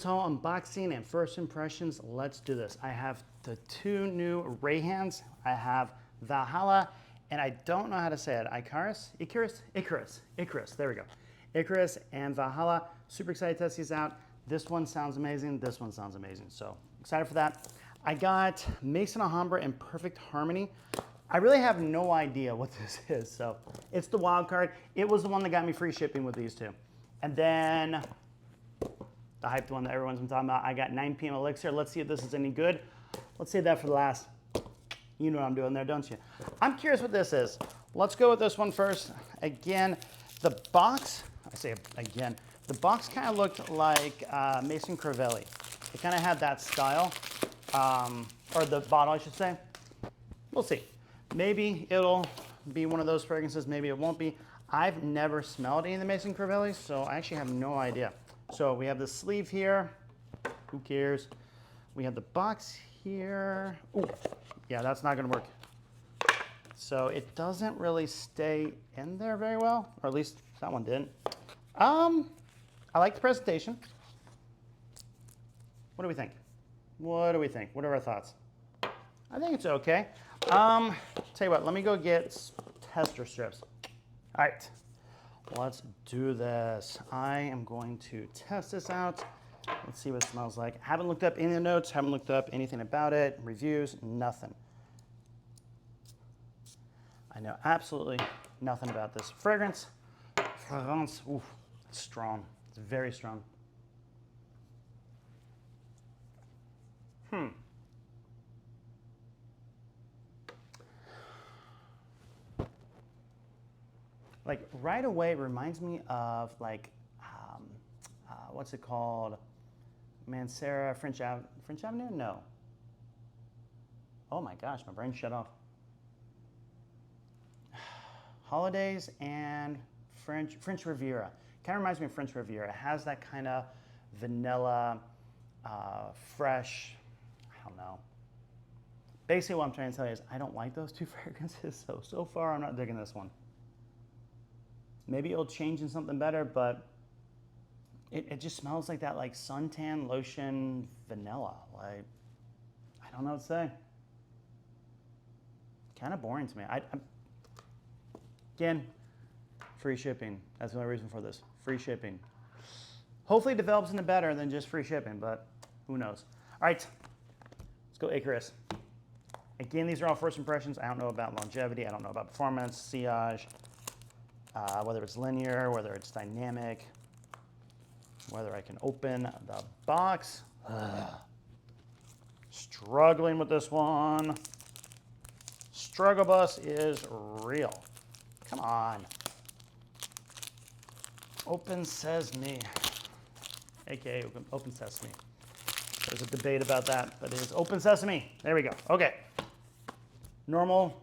Unboxing and first impressions. Let's do this. I have the two new Rayhaans. I have Valhalla, and I don't know how to say it. Icarus? There we go. Icarus and Valhalla. Super excited to test these out. This one sounds amazing. This one sounds amazing. So excited for that. I got Maison Alhambra in perfect harmony. I really have no idea what this is. So it's the wild card. It was the one that got me free shipping with these two. And then the hyped one that everyone's been talking about. I got 9pm Elixir. Let's see if this is any good. Let's save that for the last. You know what I'm doing there, don't you? I'm curious what this is. Let's go with this one first. Again, the box, I say again, the box kind of looked like Maison Crivelli. It kind of had that style, or the bottle, I should say. We'll see. Maybe it'll be one of those fragrances, maybe it won't be. I've never smelled any of the Maison Crivelli, so I actually have no idea. So we have the sleeve here. Who cares? We have the box here. Ooh, yeah, that's not gonna work. So it doesn't really stay in there very well, or at least that one didn't. I like the presentation. What do we think? What do we think? What are our thoughts? I think it's okay. Tell you what, let me go get tester strips. All right. Let's do this. I am going to test this out. Let's see what it smells like. Haven't looked up any of the notes, haven't looked up anything about it, reviews, nothing. I know absolutely nothing about this fragrance. Fragrance, ooh, it's strong. It's very strong. Like right away, it reminds me of like, what's it called? Mansera, French Avenue? No. Oh my gosh, my brain shut off. Holidays and French Riviera. Kind of reminds me of French Riviera. It has that kind of vanilla, fresh, I don't know. Basically what I'm trying to tell you is I don't like those two fragrances, so far I'm not digging this one. Maybe it'll change in something better, but it just smells like that like suntan lotion vanilla. Like, I don't know what to say. Kind of boring to me. Again, free shipping. That's the only reason for this. Free shipping. Hopefully it develops into better than just free shipping, but who knows. All right, let's go Icarus. Again, these are all first impressions. I don't know about longevity. I don't know about performance, sillage. Whether it's linear, whether it's dynamic, whether I can open the box. Struggling with this one. Struggle bus is real. Come on. Open sesame. AKA open sesame. There's a debate about that, but it is open sesame. There we go. Okay. Normal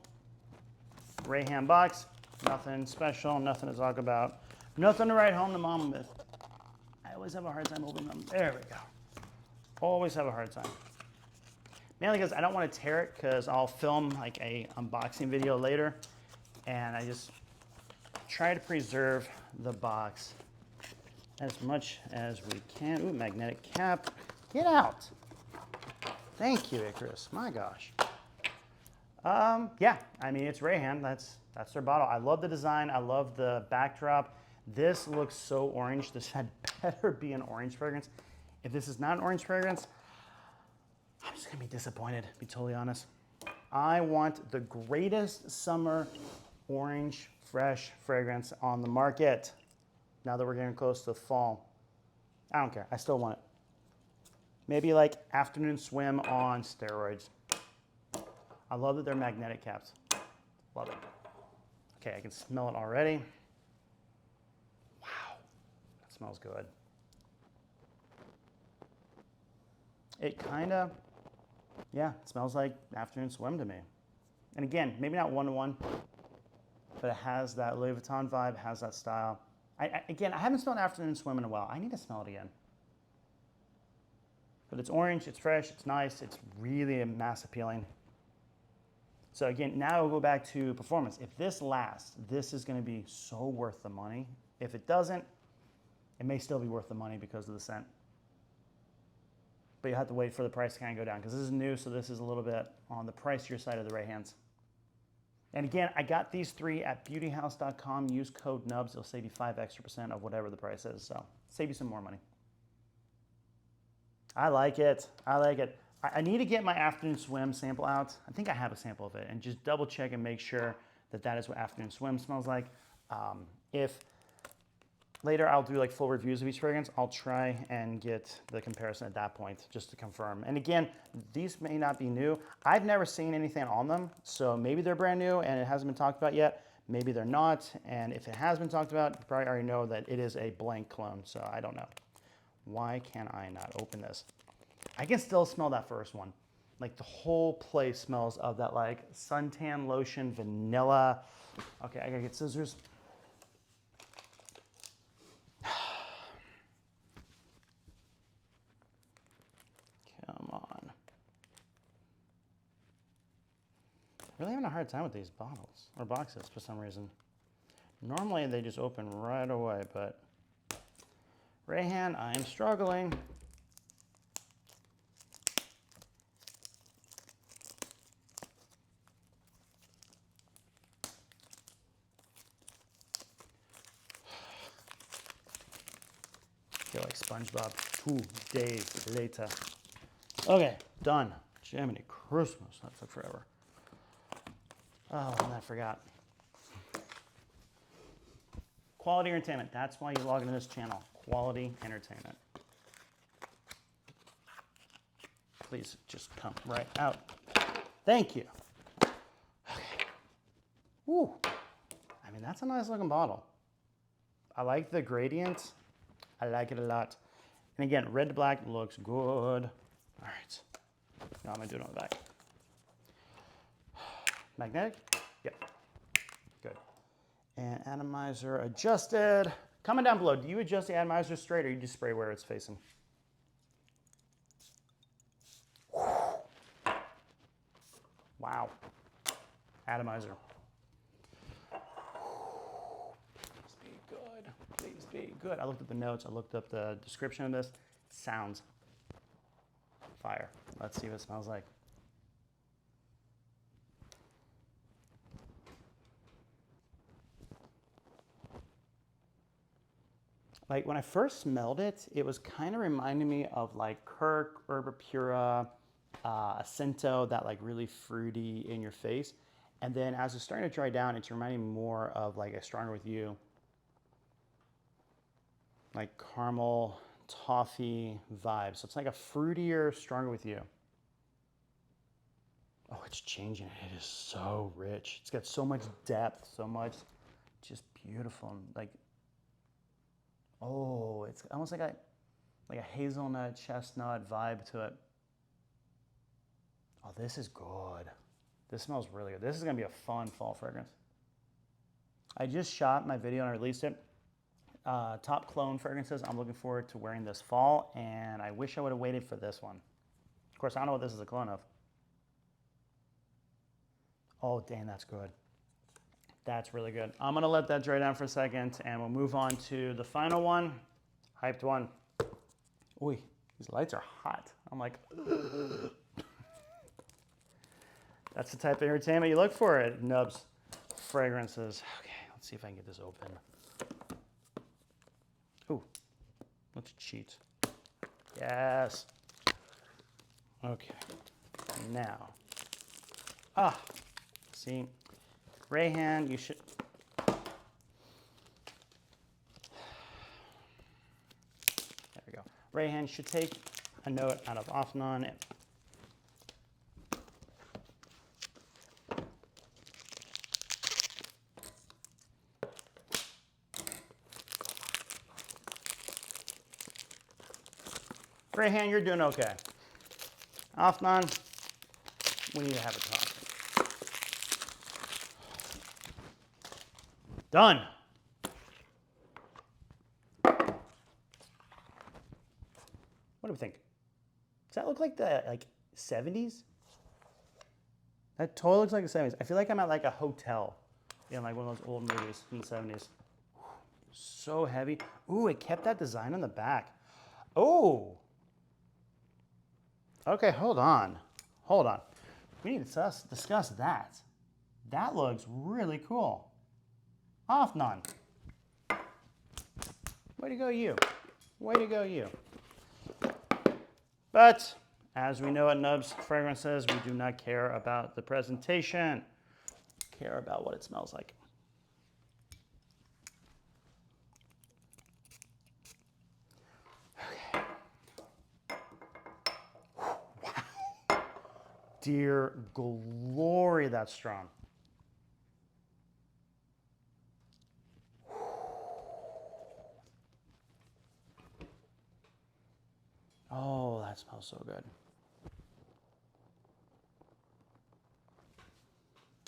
Rayhaan box. Nothing special, nothing to talk about, nothing to write home to mom with. I always have a hard time opening them. There we go. Always have a hard time. Mainly because I don't want to tear it because I'll film like a unboxing video later and I just try to preserve the box as much as we can. Ooh, magnetic cap. Get out. Thank you, Icarus. My gosh. Yeah, I mean, it's Rayhaan. That's their bottle. I love the design. I love the backdrop. This looks so orange. This had better be an orange fragrance. If this is not an orange fragrance, I'm just gonna be disappointed, to be totally honest. I want the greatest summer orange fresh fragrance on the market. Now that we're getting close to fall. I don't care, I still want it. Maybe like afternoon swim on steroids. I love that they're magnetic caps. Love it. Okay, I can smell it already. Wow, that smells good. It kind of, yeah, it smells like afternoon swim to me. And again, maybe not one-to-one, but it has that Louis Vuitton vibe, has that style. Again, I haven't smelled afternoon swim in a while. I need to smell it again. But it's orange, it's fresh, it's nice, it's really mass appealing. So again, now we'll go back to performance. If this lasts, this is gonna be so worth the money. If it doesn't, it may still be worth the money because of the scent. but you have to wait for the price to kind of go down because this is new, so this is a little bit on the pricier side of the Rayhaans. And again, I got these 3 at beautyhouse.com. Use code NUBS. It'll save you 5% extra of whatever the price is. So save you some more money. I like it. I like it. I need to get my afternoon swim sample out. I think I have a sample of it, and just double check and make sure that that is what afternoon swim smells like. If later I'll do like full reviews of each fragrance, I'll try and get the comparison at that point just to confirm. And again, these may not be new. I've never seen anything on them, so maybe they're brand new and it hasn't been talked about yet. Maybe they're not, and if it has been talked about, you probably already know that it is a blank clone, so I don't know. Why can I not open this? I can still smell that first one. Like the whole place smells of that like suntan lotion, vanilla. Okay, I gotta get scissors. Come on. Really having a hard time with these bottles or boxes for some reason. Normally they just open right away, but Rayhaan, I am struggling. I feel like SpongeBob 2 days later. Okay, done. Jiminy Christmas, that took forever. Oh, and I forgot. Quality entertainment, that's why you log into this channel. Quality entertainment. Please just come right out. Thank you. Okay. Woo. I mean, that's a nice looking bottle. I like the gradient. I like it a lot. And again, red to black looks good. All right. Now I'm gonna do it on the back. Magnetic? Yep. Good. And atomizer adjusted. Comment down below, do you adjust the atomizer straight or you just spray where it's facing? Wow. Atomizer. Please be good. Please be good. I looked at the notes. I looked up the description of this. Sounds fire. Let's see what it smells like. Like when I first smelled it, it was kind of reminding me of like Kirk, Herbapura, Acento, that like really fruity in your face. And then as it's starting to dry down, it's reminding me more of like a Stronger With You, like caramel, toffee vibe. So it's like a fruitier Stronger With You. Oh, it's changing. It is so rich. It's got so much depth, so much just beautiful. Like, oh, it's almost like a hazelnut, chestnut vibe to it. Oh, this is good. This smells really good. This is gonna be a fun fall fragrance. I just shot my video and I released it. Top clone fragrances. I'm looking forward to wearing this fall, and I wish I would have waited for this one. Of course, I don't know what this is a clone of. Oh, dang, that's good. That's really good. I'm gonna let that dry down for a second, and we'll move on to the final one. Hyped one. Ooh, these lights are hot. I'm like, ugh. That's the type of entertainment you look for at Nubs Fragrances. Okay, let's see if I can get this open. Ooh, let's cheat. Yes. Okay, now. See, Rayhaan, you should. There we go. Rayhaan should take a note out of Afnan. Rayhaan, you're doing okay. Afnan, we need to have a talk. Done. What do we think? Does that look like the 70s? That totally looks like the 70s. I feel like I'm at like a hotel in like one of those old movies from the 70s. So heavy. Ooh, it kept that design on the back. Oh. Okay, hold on. Hold on. We need to discuss that. That looks really cool. Afnan. Way to go, you. Way to go, you. But as we know at Nubs Fragrances, we do not care about the presentation. We care about what it smells like. Okay. Wow. Dear glory, that's strong. Oh, that smells so good.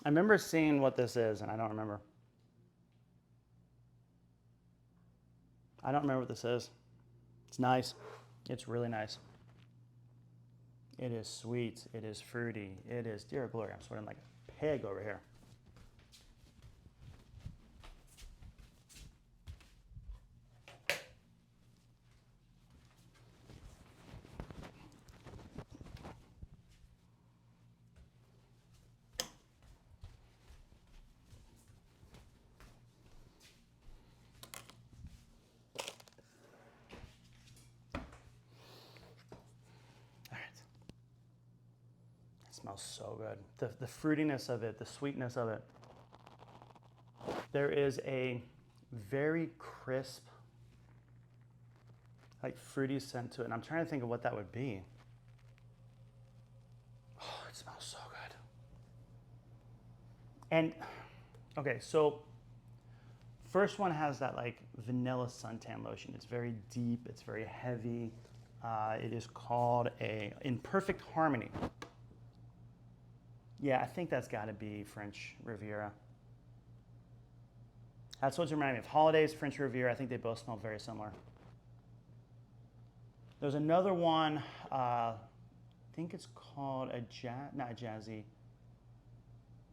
I remember seeing what this is, and I don't remember. I don't remember what this is. It's nice. It's really nice. It is sweet. It is fruity. It is, dear glory, I'm sweating like a pig over here. Smells so good. The fruitiness of it, the sweetness of it. There is a very crisp, like fruity scent to it, and I'm trying to think of what that would be. Oh, it smells so good. And okay, so first one has that like vanilla suntan lotion. It's very deep. It's very heavy. It is called a In Perfect Harmony. Yeah, I think that's got to be French Riviera. That's what's reminding me of. Holidays, French Riviera. I think they both smell very similar. There's another one. I think it's called not a jazzy.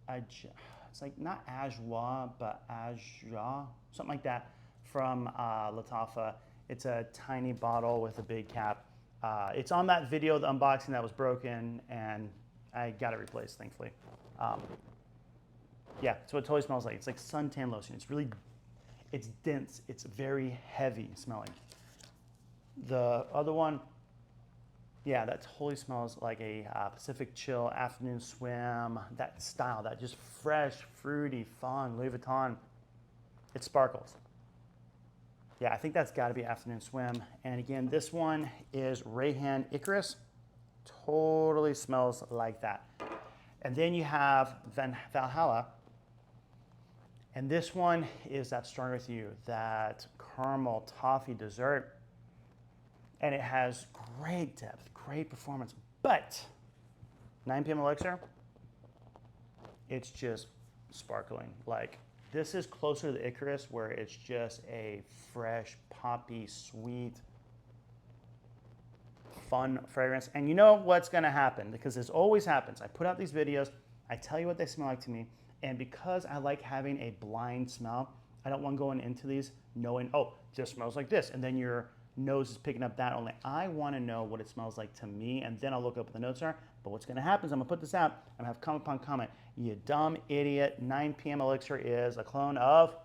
It's like not Ajoie, but Ajoie, something like that, from Lattafa. It's a tiny bottle with a big cap. It's on that video, the unboxing that was broken, and I got it replaced, thankfully. Yeah, so it totally smells like. It's like suntan lotion. It's dense. It's very heavy smelling. The other one, yeah, that totally smells like a Pacific Chill afternoon swim. That style, that just fresh, fruity, fun, Louis Vuitton. It sparkles. Yeah, I think that's got to be afternoon swim. And again, this one is Rayhaan Icarus. Totally smells like that. And then you have Valhalla. And this one is that Stronger With You, that caramel toffee dessert. And it has great depth, great performance. But 9 PM Elixir, it's just sparkling. Like, this is closer to the Icarus, where it's just a fresh, poppy, sweet, fun fragrance. And you know what's gonna happen, because this always happens. I put out these videos, I tell you what they smell like to me, and because I like having a blind smell, I don't want going into these knowing, oh, it just smells like this, and then your nose is picking up that only. I wanna know what it smells like to me, and then I'll look up what the notes are. But what's gonna happen is I'm gonna put this out, I'm gonna have comment upon comment. You dumb idiot, 9 PM Elixir is a clone of,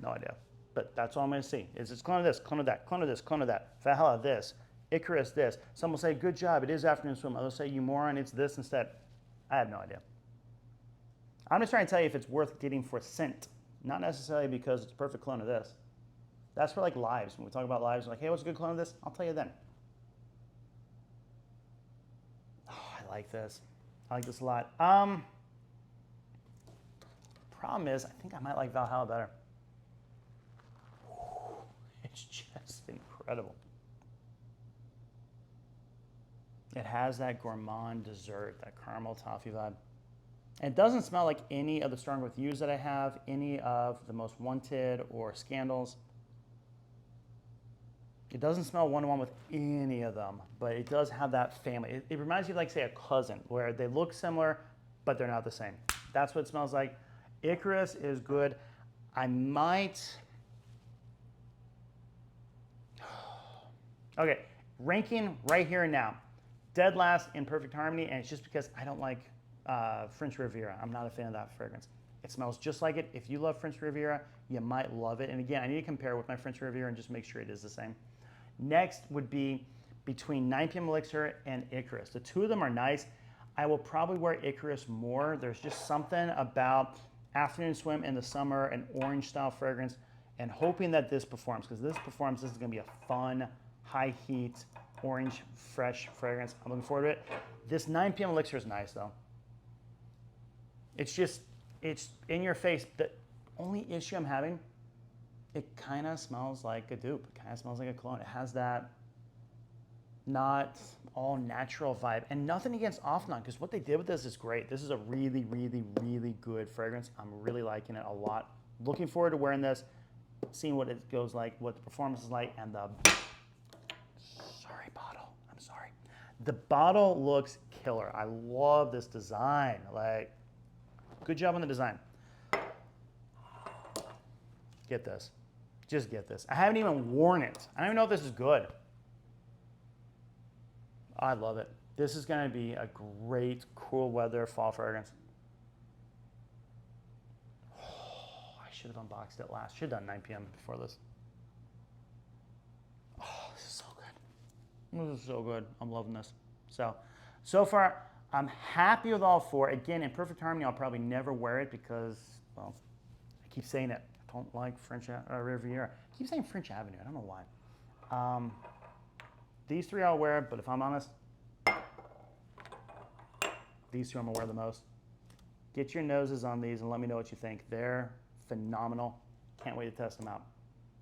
no idea. But that's all I'm gonna see, is it's clone of this, clone of that, clone of this, clone of that, Valhalla this, Icarus this. Some will say, good job, it is afternoon swim. Others say, you moron, it's this instead. I have no idea. I'm just trying to tell you if it's worth getting for scent, not necessarily because it's a perfect clone of this. That's for like lives. When we talk about lives, like, hey, what's a good clone of this? I'll tell you then. Oh, I like this. I like this a lot. Problem is, I think I might like Valhalla better. It's just incredible. It has that gourmand dessert, that caramel toffee vibe. And it doesn't smell like any of the Stronger With Yous that I have, any of the Most Wanted or Scandals. It doesn't smell one-to-one with any of them, but it does have that family. It reminds you of, like, say, a cousin, where they look similar, but they're not the same. That's what it smells like. Icarus is good. I might... Okay, ranking right here and now. Dead last in Perfect Harmony, and it's just because I don't like French Riviera. I'm not a fan of that fragrance. It smells just like it. If you love French Riviera, you might love it. And again, I need to compare with my French Riviera and just make sure it is the same. Next would be between 9pm Elixir and Icarus. The two of them are nice. I will probably wear Icarus more. There's just something about afternoon swim in the summer, an orange style fragrance, and hoping that this performs, because this performs. This is going to be a fun, high heat, orange, fresh fragrance. I'm looking forward to it. This 9pm Elixir is nice though. It's just, it's in your face. The only issue I'm having, it kind of smells like a dupe. It kind of smells like a cologne. It has that not all natural vibe, and nothing against Afnan, because what they did with this is great. This is a really, really, really good fragrance. I'm really liking it a lot. Looking forward to wearing this, seeing what it goes like, what the performance is like, and the, sorry bottle, I'm sorry. The bottle looks killer. I love this design. Like, good job on the design. Get this, just get this. I haven't even worn it. I don't even know if this is good. I love it. This is going to be a great cool weather fall fragrance. Oh, I should have unboxed it last. Should have done 9pm before this. Oh, this is so good. This is so good. I'm loving this. So far, I'm happy with all four. Again, in Perfect Harmony, I'll probably never wear it because, well, I keep saying it. I don't like French Riviera. I keep saying French Avenue. I don't know why. These three I'll wear, but if I'm honest, these two I'm gonna wear the most. Get your noses on these and let me know what you think. They're phenomenal. Can't wait to test them out.